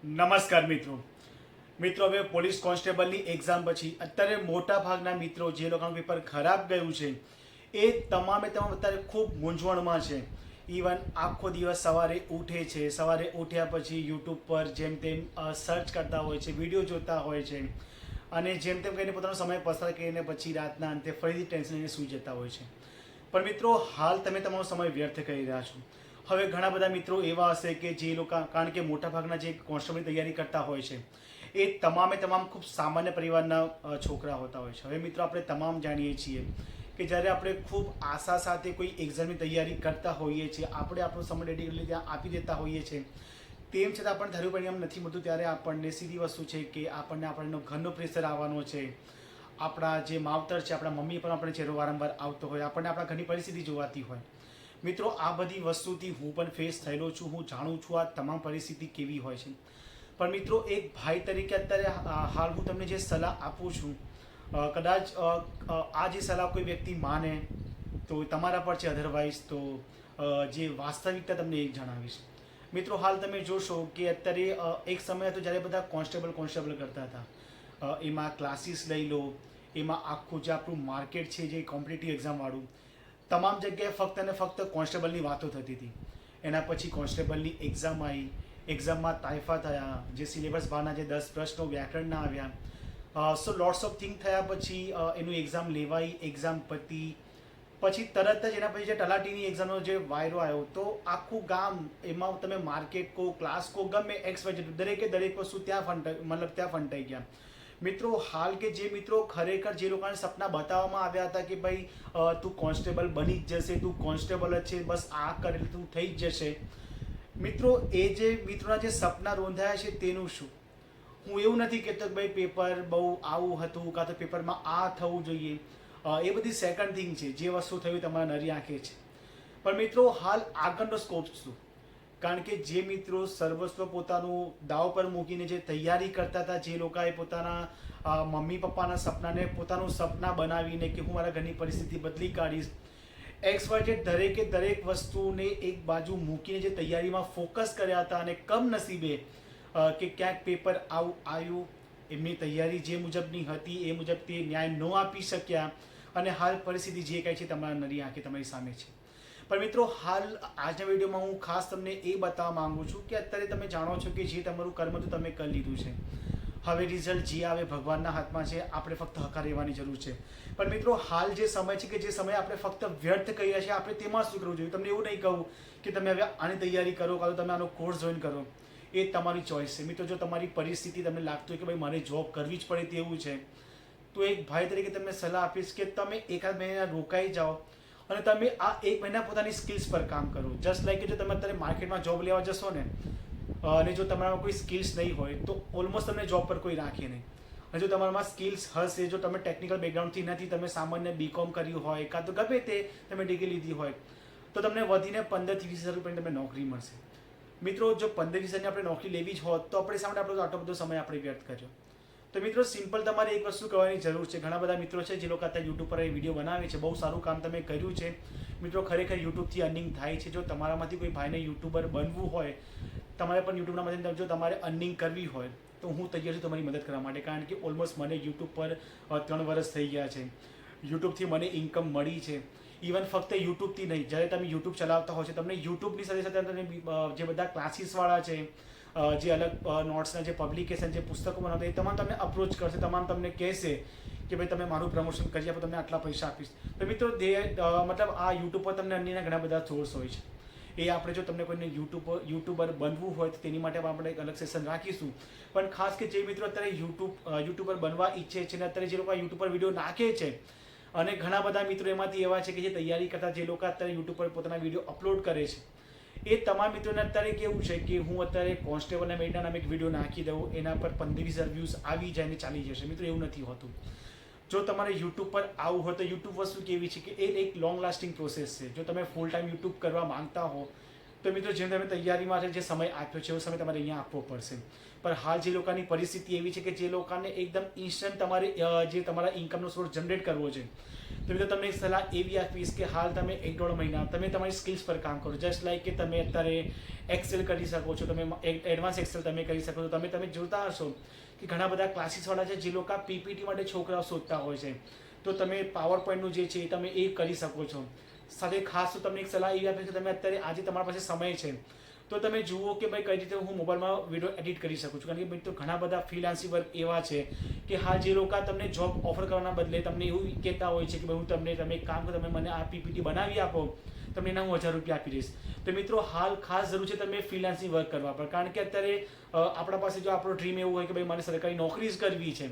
નમસ્કાર મિત્રો હવે પોલીસ કોન્સ્ટેબલની એક્ઝામ પછી અત્યારે મોટા ભાગના મિત્રો જે લોકોનું પેપર ખરાબ ગયું છે એ તમામ અત્યારે ખૂબ મૂંઝવણમાં છે. ઇવન આખો દિવસ સવારે ઉઠે છે, સવારે ઉઠ્યા પછી યુટ્યુબ પર જેમ તેમ સર્ચ કરતા હોય છે, વિડીયો જોતા હોય છે અને જેમ તેમ કરીને પોતાનો સમય પસાર કરીને પછી રાતના અંતે ફરીથી ટેન્શન લઈને સૂઈ જતા હોય છે. પણ મિત્રો હાલ તમે તમારો સમય વ્યર્થ કરી રહ્યા છો. હવે ઘણા બધા મિત્રો એવા હશે કે જે લોકો, કારણ કે મોટાભાગના જે કોન્સ્ટેબલની તૈયારી કરતા હોય છે એ તમામ ખૂબ સામાન્ય પરિવારના છોકરા હોતા હોય છે. હવે મિત્રો આપણે તમામ જાણીએ છીએ કે જ્યારે આપણે ખૂબ આશા સાથે કોઈ એક્ઝામની તૈયારી કરતા હોઈએ છીએ, આપણે આપણો સમય ડેડિકેટલી ત્યાં આપી દેતા હોઈએ છીએ, તેમ છતાં આપણને ધાર્યું પરિણામ નથી મળતું, ત્યારે આપણને સીધી વસ્તુ છે કે આપણને ઘરનો પ્રેશર આવવાનો છે, આપણા જે માવતર છે, આપણા મમ્મી પણ આપણે ચહેરો વારંવાર આવતો હોય, આપણને આપણા ઘરની પરિસ્થિતિ જોવાતી હોય. મિત્રો આ બધી વસ્તુથી હું પણ ફેસ થયેલો છું, હું જાણું છું આ તમામ પરિસ્થિતિ કેવી હોય છે. પણ મિત્રો એક ભાઈ તરીકે અત્યારે હાલ હું તમને જે સલાહ આપું છું, કદાચ આ જે સલાહ કોઈ વ્યક્તિ માને તો તમારા પર છે, અધરવાઇઝ તો જે વાસ્તવિકતા તમને એક જણાવીશ. મિત્રો હાલ તમે જોશો કે અત્યારે એક સમય હતો જ્યારે બધા કોન્સ્ટેબલ કરતા હતા. એમાં ક્લાસીસ લઈ લો, એમાં આખું જે આપણું માર્કેટ છે જે કોમ્પિટિટિવ એક્ઝામવાળું, તમામ જગ્યાએ ફક્ત અને ફક્ત કોન્સ્ટેબલની વાતો થતી હતી. એના પછી કોન્સ્ટેબલની એક્ઝામ આવી, એક્ઝામમાં તાઇફા થયા, જે સિલેબસ બહારના જે 10 પ્રશ્નો વ્યાકરણના આવ્યા, સો લોટ્સ ઓફ થિંગ થયા. પછી એનું એક્ઝામ લેવાઈ, એક્ઝામ પતી, પછી તરત જ એના પછી જે તલાટીની એક્ઝામનો જે વાયરો આવ્યો, તો આખું ગામ, એમાં તમે માર્કેટ કહો, ક્લાસ કહો, ગમે દરેક વસ્તુ ત્યાં ફંટાઈ ગયા. મિત્રો હાલ કે જે મિત્રો ખરેખર જે લોકોને સપના બતાવવામાં આવ્યા હતા કે ભાઈ તું કોન્સ્ટેબલ બની જ જશે, તું કોન્સ્ટેબલ જ છે, બસ આ કરે તું થઈ જ જશે, મિત્રો એ જે મિત્રોના જે સપના રોંધાયા છે તેનું શું? હું એવું નથી કહેતો કે ભાઈ પેપર બહુ આવું હતું કાં તો પેપરમાં આ થવું જોઈએ, એ બધી સેકન્ડ થિંગ છે. જે વસ્તુ થયું તમારા નરી આંખે છે. પણ મિત્રો હાલ આગળનો સ્કોપ શું? કારણ કે જે મિત્રો સર્વસ્વ પોતાનું દાવ પર મૂકીને જે તૈયારી કરતા હતા, જે લોકોએ પોતાના મમ્મી પપ્પાના સપનાને પોતાનું સપના બનાવીને કે હું મારા ઘરની પરિસ્થિતિ બદલી કાઢીશ, XYZ દરેક વસ્તુને એક બાજુ મૂકીને જે તૈયારીમાં ફોકસ કર્યા હતા અને કમનસીબે કે ક્યાંક પેપર આવું આવ્યું, એમની તૈયારી જે મુજબની હતી એ મુજબ તે ન્યાય ન આપી શક્યા અને હાલ પરિસ્થિતિ જે કાંઈ છે તમારા નરી આંખે તમારી સામે છે. પણ મિત્રો હાલ આજના વિડીયોમાં હું ખાસ તમને એ બતાવવા માંગુ છું કે અત્યારે તમે જાણો છો કે જે તમારું કર્મ તો તમે કરી લીધું છે, હવે રિઝલ્ટ જે આવે ભગવાનના હાથમાં છે, આપણે ફક્ત હકાર રહેવાની જરૂર છે. પણ મિત્રો હાલ જે સમય છે કે જે સમય આપણે ફક્ત વ્યર્થ કરી રહ્યા છીએ, આપણે તેમાં શું કરવું જોઈએ? તમને એવું નહીં કહું કે તમે હવે આની તૈયારી કરો કાં તો તમે આનો કોર્સ જોઈન કરો, એ તમારી ચોઈસ છે. મિત્રો જો તમારી પરિસ્થિતિ તમને લાગતું હોય કે ભાઈ મારે જોબ કરવી જ પડે તેવું છે, તો એક ભાઈ તરીકે તમને સલાહ આપીશ કે તમે એકાદ મહિના રોકાઈ જાઓ અને તમે આ એક મહિના પોતાની સ્કિલ્સ પર કામ કરો. જસ્ટ લાઈક કે જો તમે અત્યારે માર્કેટમાં જોબ લેવા જશો ને અને જો તમારામાં કોઈ સ્કિલ્સ નહીં હોય તો ઓલમોસ્ટ તમને જોબ પર કોઈ રાખે નહીં. અને જો તમારામાં સ્કિલ્સ હશે, જો તમે ટેકનિકલ બેકગ્રાઉન્ડથી નથી, તમે સામાન્ય BCom કર્યું હોય કાં તો ગમે તે તમે ડિગ્રી લીધી હોય, તો તમને વધીને 15 થી 20 હજાર રૂપિયાની તમને નોકરી મળશે. મિત્રો જો 15-20 હજારની આપણે નોકરી લેવી જ હોત તો આપણે સામે આપણો આટલો બધો સમય આપણે વ્યર્થ કર્યો. તો મિત્રો સિમ્પલ તમારે એક વસ્તુ કહેવાની જરૂર છે. ઘણા બધા મિત્રો છે જે લોકો અત્યારે યુટ્યુબ પર વિડીયો બનાવે છે, બહુ સારું કામ તમે કર્યું છે મિત્રો. ખરેખર યુટ્યુબથી અર્નિંગ થાય છે. જો તમારામાંથી કોઈ ભાઈને યુટ્યુબર બનવું હોય, તમારે પણ યુટ્યુબના માધ્યમથી જો તમારે અર્નિંગ કરવી હોય તો હું તૈયાર છું તમારી મદદ કરવા માટે. કારણ કે ઓલમોસ્ટ મને યુટ્યુબ પર 3 વર્ષ થઈ ગયા છે. યુટ્યુબથી મને ઇન્કમ મળી છે. ઇવન ફક્ત યુટ્યુબથી નહીં, જ્યારે તમે યુટ્યુબ ચલાવતા હોય છે, તમને યુટ્યુબની સાથે સાથે તમે જે બધા ક્લાસીસવાળા છે, જે અલગ નોટ્સના જે પબ્લિકેશન, જે પુસ્તકો બનાવતા, એ તમામ તમને અપ્રોચ કરશે, તમામ તમને કહેશે કે ભાઈ તમે મારું પ્રમોશન કરી આપો, તમને આટલા પૈસા આપીશ. તો મિત્રો મતલબ આ યુટ્યુબ પર તમને અન્યના ઘણા બધા સોર્સ હોય છે. એ આપણે જો તમને કોઈને યુટ્યુબર બનવું હોય તો તેની માટે આપણે એક અલગ સેશન રાખીશું. પણ ખાસ કે જે મિત્રો અત્યારે યુટ્યુબર બનવા ઈચ્છે છે અને અત્યારે જે લોકો યુટ્યુબ પર વિડીયો નાખે છે, અને ઘણા બધા મિત્રો એમાંથી એવા છે કે જે તૈયારી કરતા, જે લોકો અત્યારે યુટ્યુબ પર પોતાના વિડીયો અપલોડ કરે છે, એ તમામ મિત્રોને અત્યારે કેવું છે કે હું અત્યારે કોન્સ્ટેબલના મેરિટના નામે એક વિડીયો નાખી દઉં, એના પર 15-20 હજાર વ્યૂઝ આવી જાય ને ચાલી જશે. મિત્રો એવું નથી હોતું. જો તમારે યુટ્યુબ પર આવવું હોય તો યુટ્યુબ વસ્તુ કેવી છે કે એ એક લોંગ લાસ્ટિંગ પ્રોસેસ છે. જો તમે ફૂલ ટાઈમ યુટ્યુબ કરવા માંગતા હો તો મિત્રો જેમ તમે તૈયારી માટે જે સમય આપ્યો છે એવો સમય તમારે અહીંયા આપવો પડશે. પણ હાલ જે લોકોની પરિસ્થિતિ એવી છે કે જે લોકોને એકદમ ઇન્સ્ટન્ટ તમારે જે તમારા ઇન્કમનો સોર્સ જનરેટ કરવો છે, તો મિત્રો તમને એક સલાહ એવી આપીશ કે હાલ તમે 1-1.5 મહિના તમે તમારી સ્કિલ્સ પર કામ કરો. જસ્ટ લાઈક કે તમે અત્યારે એક્સેલ કરી શકો છો, તમે એડવાન્સ એક્સેલ તમે કરી શકો છો. તમે જોતા હશો કે ઘણા બધા ક્લાસીસવાળા છે જે લોકો પીપીટી માટે છોકરાઓ શોધતા હોય છે, તો તમે પાવર પોઈન્ટનું જે છે તમે એ કરી શકો છો. સાથે ખાસ તો તમને એક સલાહ એવી આપીશ કે તમે અત્યારે આજે તમારા પાસે સમય છે તો તમે જુઓ કે ભાઈ કઈ રીતે હું મોબાઈલમાં વિડીયો એડિટ કરી શકું છું. કારણ કે મિત્રો ઘણા બધા ફ્રીલાન્સિંગ વર્ક એવા છે કે હાલ જે લોકો તમને જોબ ઓફર કરવાના બદલે તમને એવું કહેતા હોય છે કે ભાઈ તમે એક કામ કરો, તમે મને આ પીપીટી બનાવી આપો, તમને એના હું 1000 રૂપિયા આપી દઈશ. તો મિત્રો હાલ ખાસ જરૂર છે તમે ફ્રીલાન્સિંગ વર્ક કરવા પર. કારણ કે અત્યારે આપણા પાસે જો આપણો ડ્રીમ એવું હોય કે ભાઈ મારે સરકારી નોકરી જ કરવી છે,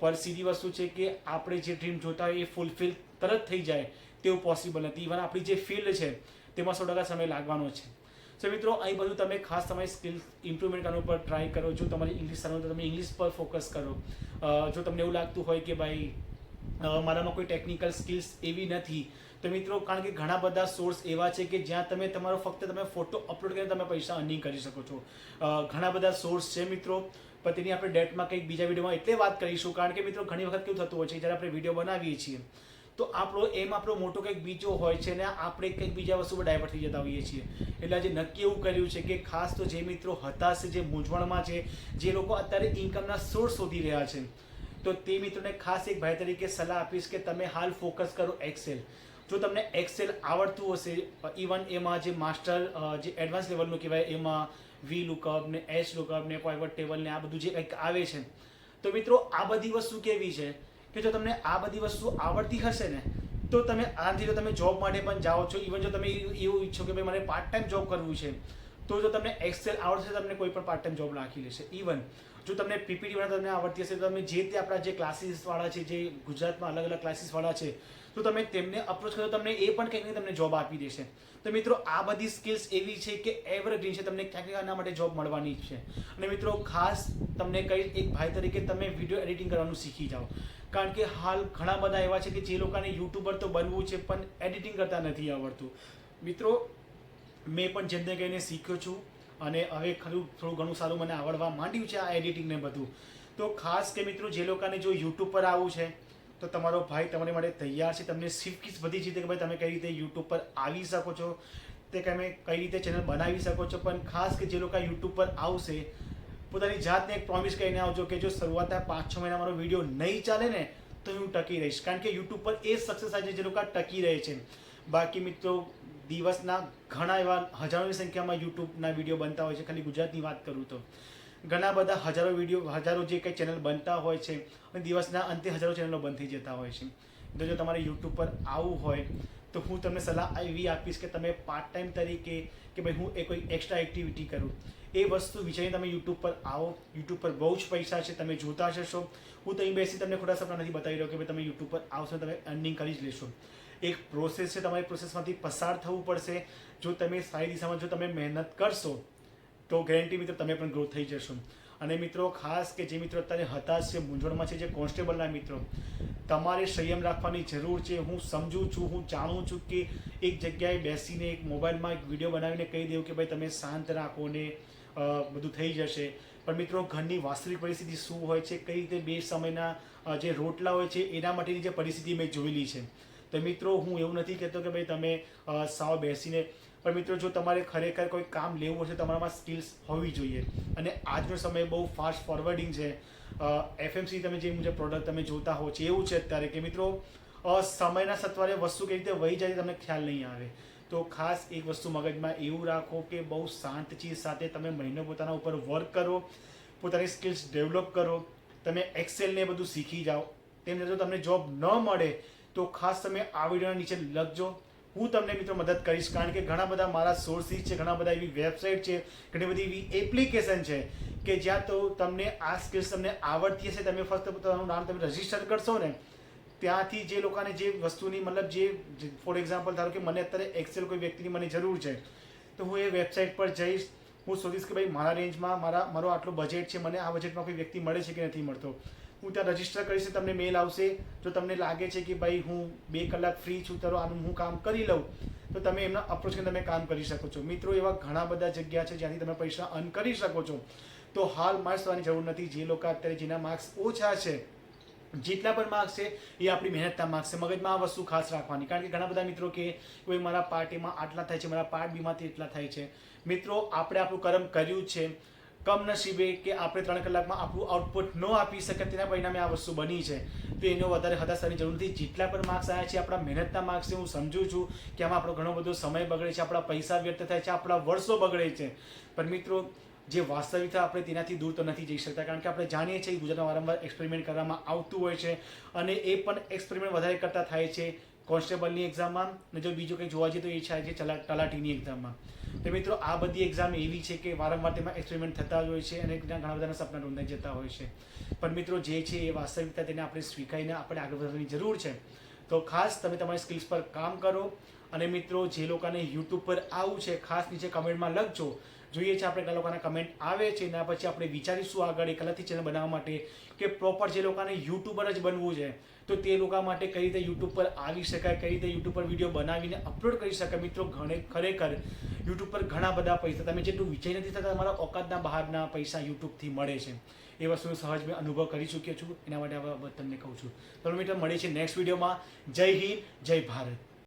પર સીધી વસ્તુ છે કે આપણે જે ડ્રીમ જોતા હોય એ ફૂલફિલ તરત થઈ જાય તેવું પોસિબલ નથી. ઇવન આપણી જે ફિલ્ડ છે તેમાં 100% સમય લાગવાનો છે. સો મિત્રો અહીં બધું તમે ખાસ તમારી સ્કિલ ઇમ્પ્રુવમેન્ટ કરવા પર ટ્રાય કરો. જો તમારી ઇંગ્લિશ સારું તો તમે ઇંગ્લિશ પર ફોકસ કરો. જો તમને એવું લાગતું હોય કે ભાઈ મારામાં કોઈ ટેકનિકલ સ્કિલ્સ એવી નથી, તો મિત્રો કારણ કે ઘણા બધા સોર્સ એવા છે કે જ્યાં તમે તમારો ફક્ત તમે ફોટો અપલોડ કરીને તમે પૈસા અર્નિંગ કરી શકો છો. ઘણા બધા સોર્સ છે મિત્રો, પણ તેની આપણે ડેટમાં કંઈક બીજા વિડીયોમાં એટલે વાત કરીશું. કારણ કે મિત્રો ઘણી વખત કેવું થતું હોય છે જ્યારે આપણે વિડીયો બનાવીએ છીએ તો આપણો મોટો કંઈક બીજો હોય છે ને આપણે કંઈક બીજા વસ્તુ પર ડાયવર્ટ થઈ જતા હોઈએ છીએ. એટલે આજે નક્કી એવું કર્યું છે કે ખાસ તો જે મિત્રો હતાશ છે, જે મૂંઝવણમાં છે, જે લોકો અત્યારે ઇન્કમના સોર્સ શોધી રહ્યા છે, તો તે મિત્રોને ખાસ એક ભાઈ તરીકે સલાહ આપીશ કે તમે હાલ ફોકસ કરો એક્સેલ. જો તમને એક્સેલ આવડતું હશે, ઇવન એમાં જે માસ્ટર જે એડવાન્સ લેવલનું કહેવાય એમાં વી લુકઅપ ને એચ લુકઅપ ને પાઇવટ ટેબલ ને આ બધું જે કંઈક આવે છે, તો મિત્રો આ બધી વસ્તુ કેવી છે કે જો તમને આ બધી વસ્તુ આવડતી હશે ને તો તમે આનાથી તો તમે જોબ માટે પણ જાઓ છો. ઇવન જો તમે એવું ઈચ્છો કે ભાઈ મને પાર્ટ ટાઈમ જોબ કરવું છે, તો જો તમને એક્સેલ આવડશે તમને કોઈ પણ પાર્ટ ટાઈમ જોબ રાખી લેશે. ઇવન જો તમને પીપીટી વાળા તમને આવડતી હશે તો તમે જે તે આપણા જે ક્લાસીસવાળા છે, જે ગુજરાતમાં અલગ અલગ ક્લાસીસવાળા છે, તો તમે તેમને અપ્રોચ કરો, તમને એ પણ કંઈક ને તમને જોબ આપી દેશે. તો મિત્રો આ બધી સ્કિલ્સ એવી છે કે એવરગ્રીન છે, તમને ક્યાંક આના માટે જોબ મળવાની જ છે. અને મિત્રો ખાસ તમને કઈ એક ભાઈ તરીકે તમે વિડીયો એડિટિંગ કરવાનું શીખી જાઓ. કારણ કે હાલ ઘણા બધા એવા છે કે જે લોકોને યુટ્યુબર તો બનવું છે પણ એડિટિંગ કરતા નથી આવડતું. મિત્રો મેં પણ જેમને કહીને શીખ્યો છું અને હવે થોડું ઘણું સારું મને આવડવા માંડ્યું છે આ એડિટિંગ ને બધું. તો ખાસ કે મિત્રો જે લોકોને જો યુટ્યુબ પર આવવું છે તો તમારો ભાઈ તમારી માટે તૈયાર છે. તમને શીખી બધી જ રીતે કે ભાઈ તમે કઈ રીતે યુટ્યુબ પર આવી શકો છો, તે તમે કઈ રીતે ચેનલ બનાવી શકો છો. પણ ખાસ કે જે લોકો યુટ્યુબ પર આવશે પોતાની જાતને એક પ્રોમિસ કરીને આવજો કે જો શરૂઆતના 5-6 મહિના મારો વિડીયો નહીં ચાલે ને તો હું ટકી રહીશ. કારણ કે યુટ્યુબ પર એ સક્સેસ થાય છે જે લોકો ટકી રહે છે. બાકી મિત્રો દિવસના ઘણા એવા હજારોની સંખ્યામાં યુટ્યુબના વિડીયો બનતા હોય છે. ખાલી ગુજરાતની વાત કરું તો ઘણા બધા હજારો જે કંઈ ચેનલ બનતા હોય છે અને દિવસના અંતે હજારો ચેનલો બંધ થઈ જતા હોય છે. તો જો તમારે યુટ્યુબ પર આવવું હોય તો હું તમને સલાહ એવી આપીશ કે તમે પાર્ટ ટાઈમ તરીકે કે ભાઈ હું એ કોઈ એક્સ્ટ્રા એક્ટિવિટી કરું એ વસ્તુ વિચારીને તમે યુટ્યુબ પર આવો. યુટ્યુબ પર બહુ જ પૈસા છે, તમે જોતા જશો. હું અહીં બેસી તમને ખોટા સપના નથી બતાવી રહ્યો કે ભાઈ તમે યુટ્યુબ પર આવશો તમે અર્નિંગ કરી જ લેશો. એક પ્રોસેસ છે, તમારી પ્રોસેસમાંથી પસાર થવું પડશે. જો તમે સારી દિશામાં જો તમે મહેનત કરશો તો ગેરંટી મિત્રો તમે પણ ગ્રો થઈ જશો. અને મિત્રો ખાસ કે જે મિત્રો અત્યારે હતાશ છે, મૂંઝવણમાં છે, જે કોન્સ્ટેબલના મિત્રો, તમારે સંયમ રાખવાની જરૂર છે. હું સમજું છું, હું જાણું છું કે એક જગ્યાએ બેસીને એક મોબાઈલમાં એક વિડીયો બનાવીને કહી દેવું કે ભાઈ તમે શાંત રાખો ને બધું થઈ જશે. પણ મિત્રો ઘરની વાસ્તવિક પરિસ્થિતિ શું હોય છે, કઈ રીતે બે સમયના જે રોટલા હોય છે એના માટેની જે પરિસ્થિતિ મેં જોયેલી છે. તો મિત્રો હું એવું નથી કહેતો કે ભાઈ તમે સાવ બેસીને, પણ મિત્રો જો તમારે ખરેખર કોઈ કામ લેવું હશે તમારામાં સ્કિલ્સ હોવી જોઈએ. અને આજનો સમય બહુ ફાસ્ટ ફોરવર્ડિંગ છે. એફએમસી તમે જે મુજબ પ્રોડક્ટ તમે જોતા હો છો એવું છે અત્યારે કે મિત્રો સમયના સત્વારે વસ્તુ કઈ રીતે વહી જાય તમને ખ્યાલ નહીં આવે. તો ખાસ એક વસ્તુ મગજમાં એવું રાખો કે બહુ શાંત ચીજ સાથે તમે મહિનો પોતાના ઉપર વર્ક કરો, પોતાની સ્કિલ્સ ડેવલપ કરો, તમે એક્સેલને બધું શીખી જાઓ. તેમ જો તમને જોબ ન મળે તો ખાસ તમે આ વિડીયોના નીચે લખજો, હું તમને મિત્રો મદદ કરીશ. કારણ કે ઘણા બધા મારા સોર્સિસ છે, ઘણા બધા એવી વેબસાઇટ છે, ઘણી બધી એવી એપ્લિકેશન છે કે જ્યાં તો તમને આ સ્કિલ્સ તમને આવડતી હશે, તમે ફક્ત પોતાનું નામ તમે રજીસ્ટર કરશો ને ત્યાંથી જે લોકોને જે વસ્તુની મતલબ જે ફોર એક્ઝામ્પલ ધારો કે મને અત્યારે એક્સેલ કોઈ વ્યક્તિની મને જરૂર છે તો હું એ વેબસાઇટ પર જઈશ, હું શોધીશ કે ભાઈ મારા રેન્જમાં મારો આટલો બજેટ છે, મને આ બજેટમાં કોઈ વ્યક્તિ મળે છે કે નથી મળતો. હું ત્યાં રજીસ્ટર કરીશ, તમને મેલ આવશે. જો તમને લાગે છે કે ભાઈ હું 2 કલાક ફ્રી છું, તારો આનું હું કામ કરી લઉં, તો તમે એમના અપ્રોચ કરીને તમે કામ કરી શકો છો. મિત્રો એવા ઘણા બધા જગ્યા છે જ્યાંથી તમે પૈસા અર્ન કરી શકો છો. તો હાલ માર્ક્સ થવાની જરૂર નથી. જે લોકો અત્યારે જેના માર્ક્સ ઓછા છે, જેટલા પણ માર્ક્સ છે એ આપણી મહેનતના માર્ક્સ છે. મગજમાં આ વસ્તુ ખાસ રાખવાની, કારણ કે ઘણા બધા મિત્રો કે કોઈ મારા પાર્ટ એમાં આટલા થાય છે, મારા પાર્ટ બીમાંથી એટલા થાય છે. મિત્રો આપણે આપણું કર્મ કર્યું છે, કમનસીબે કે આપણે 3 કલાકમાં આપણું આઉટપુટ ન આપી શકે, તેના પરિણામે આ વસ્તુ બની છે. તો એનો વધારે હતાશ થવાની જરૂર નથી. જેટલા પણ માર્ક્સ આવ્યા છે આપણા મહેનતના માર્ક્સ છે. હું સમજુ છું કે આમાં આપણો ઘણો બધો સમય બગડે છે, આપણા પૈસા વ્યર્થ થાય છે, આપણા વર્ષો બગડે છે, પણ મિત્રો જે વાસ્તવિકતા આપણે તેનાથી દૂર તો નથી જઈ શકતા, કારણ કે આપણે જાણીએ છીએ ગુજરાતમાં વારંવાર એક્સપેરિમેન્ટ કરવામાં આવતું હોય છે, અને એ પણ એક્સપેરિમેન્ટ વધારે કરતા થાય છે કોન્સ્ટેબલની એક્ઝામમાં, અને જો બીજું કંઈ જોવા જઈએ તો એ થાય છે તલાટીની એક્ઝામમાં. તો મિત્રો આ બધી એક્ઝામ એવી છે કે વારંવાર તેમાં એક્સપેરિમેન્ટ થતા જ હોય છે, અને ઘણા બધાના સપના રૂંધાઈ જતા હોય છે. પણ મિત્રો જે છે એ વાસ્તવિકતા, તેને આપણે સ્વીકારીને આપણે આગળ વધવાની જરૂર છે. તો ખાસ તમે તમારી સ્કિલ્સ પર કામ કરો. અને મિત્રો જે લોકોને યુટ્યુબ પર આવવું છે, ખાસ નીચે કમેન્ટમાં લખજો. જોઈએ છે આપણે કેટલા લોકોના કમેન્ટ આવે છે, એના પછી આપણે વિચારીશું આગળ એક અલગથી ચેનલ બનાવવા માટે, કે પ્રોપર જે લોકોને યુટ્યુબર જ બનવું છે તો તે લોકો માટે કઈ રીતે યુટ્યુબ પર આવી શકાય, કઈ રીતે યુટ્યુબ પર વિડીયો બનાવીને અપલોડ કરી શકાય. મિત્રો ખરેખર યુટ્યુબ પર ઘણા બધા પૈસા, તમે જેટલું વિચારી નથી થતા, તમારા ઓકાતના બહારના પૈસા યુટ્યુબથી મળે છે. એ વસ્તુનો સહજ મેં અનુભવ કરી ચૂક્યો છું, એના માટે હવે તમને કહું છું. તો મિત્રો મળીએ છીએ નેક્સ્ટ વિડીયોમાં. જય હિન્દ, જય ભારત.